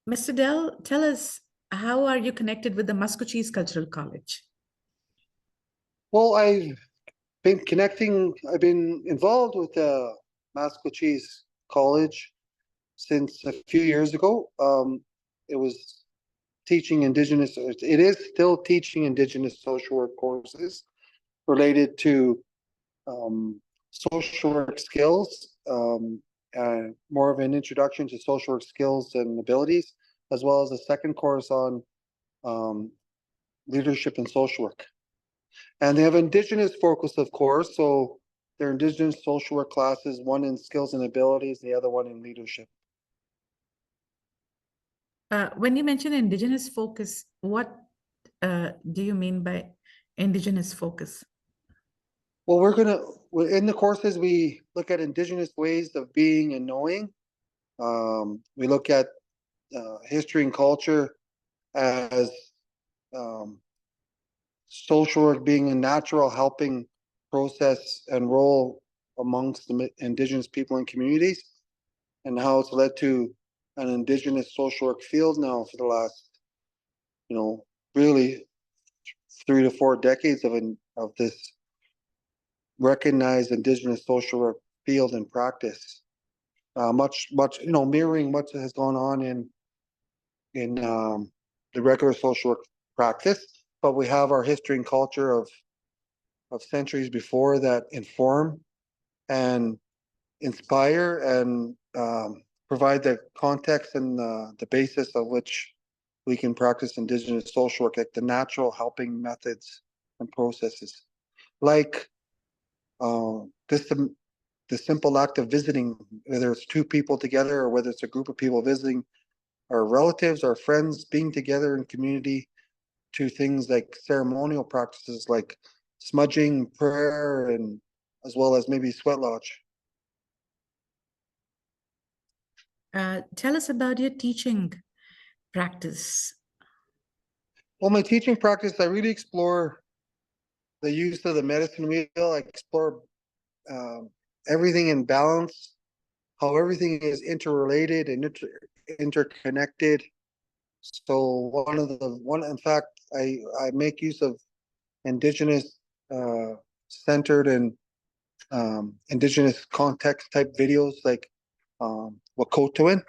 Mr. Dell, tell us, how are you connected with the Muscogees Cultural College? Well, I've been involved with the Massachusetts College since a few years ago. It was teaching Indigenous, it is still teaching Indigenous social work courses related to social work skills, more of an introduction to social work skills and abilities, as well as a second course on um, leadership and social work. And they have Indigenous focus, of course, so they're Indigenous social work classes, one in skills and abilities, the other one in leadership. When you mention Indigenous focus, what do you mean by Indigenous focus? Well, in the courses, we look at Indigenous ways of being and knowing. We look at history and culture as um, social work being a natural helping process and role amongst the Indigenous people and communities, and how it's led to an Indigenous social work field now for the last, really 3 to 4 decades of this recognized Indigenous social work field and practice. Much, mirroring what has gone on in the regular social work practice, but we have our history and culture of centuries before that inform and inspire and provide the context and the basis of which we can practice Indigenous social work, like the natural helping methods and processes, like this the simple act of visiting, whether it's two people together or whether it's a group of people visiting our relatives, our friends, being together in community, to things like ceremonial practices like smudging, prayer, and as well as maybe sweat lodge. Tell us about your teaching practice. Well, my teaching practice, I really explore the use of the medicine wheel. I explore um, everything in balance, how everything is interrelated and interconnected. So in fact, I make use of Indigenous centered and Indigenous context type videos like Wakotowin.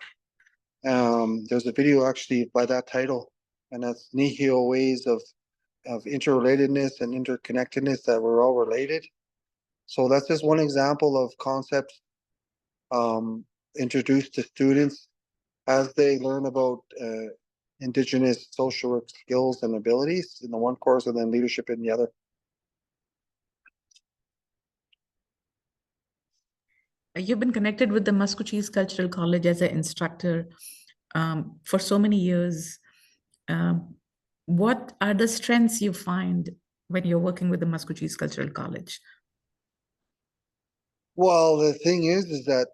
There's a video actually by that title, and that's Nihil ways of interrelatedness and interconnectedness, that we're all related. So that's just one example of concepts introduced to students as they learn about Indigenous social work skills and abilities in the one course, and then leadership in the other. You've been connected with the Muscogees Cultural College as an instructor for so many years. What are the strengths you find when you're working with the Muscogees Cultural College? Well, the thing is that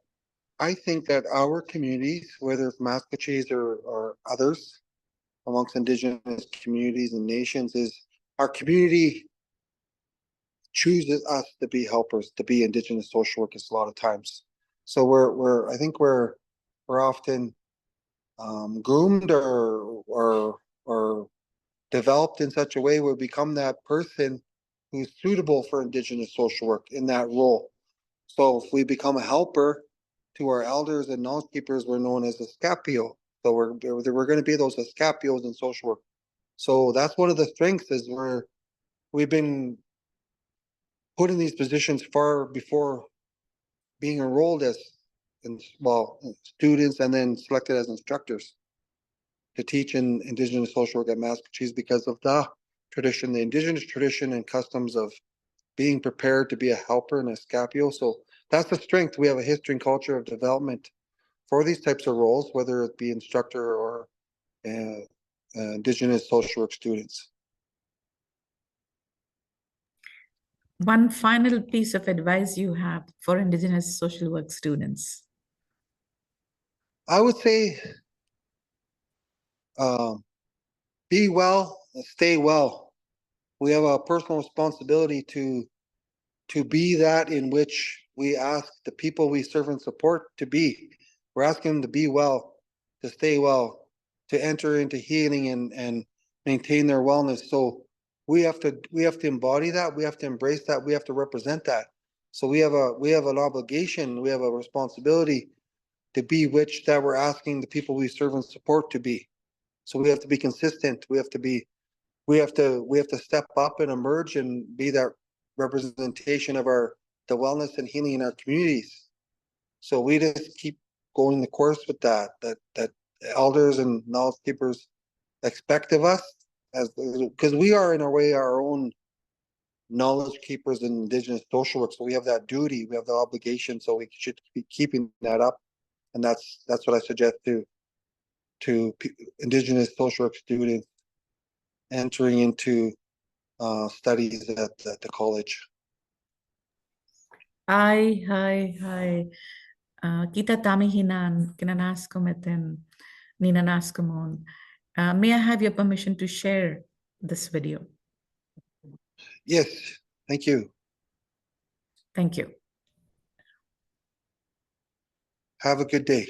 I think that our communities, whether it's Muscogees or others amongst Indigenous communities and nations, is our community chooses us to be helpers, to be Indigenous social workers a lot of times. So I think we're often groomed or developed in such a way where we become that person who's suitable for Indigenous social work in that role. So if we become a helper to our elders and knowledge keepers, we're known as a scapio. So we're going to be those escapios in social work. So that's one of the strengths, is we've been put in these positions far before being enrolled as students and then selected as instructors to teach in Indigenous social work at Massachusetts, because of the tradition, the Indigenous tradition and customs of being prepared to be a helper and a scapio. So that's the strength. We have a history and culture of development for these types of roles, whether it be instructor or Indigenous social work students. One final piece of advice you have for Indigenous social work students? I would say be well and stay well. We have a personal responsibility to be that in which we ask the people we serve and support to be. We're asking them to be well, to stay well, to enter into healing and maintain their wellness. So we have to embody that. We have to embrace that. We have to represent that. So we have an obligation. We have a responsibility to be which that we're asking the people we serve and support to be. So we have to be consistent. We have to step up and emerge and be that representation of the wellness and healing in our communities. So we just keep going the course with that elders and knowledge keepers expect of us, as because we are in a way our own knowledge keepers in Indigenous social work. So we have that duty, we have the obligation. So we should be keeping that up, and that's what I suggest to Indigenous social work students entering into studies at the college. Hi. Kita tami hinan, kinanas kometen, ninanas komon. May I have your permission to share this video? Yes, thank you. Thank you. Have a good day.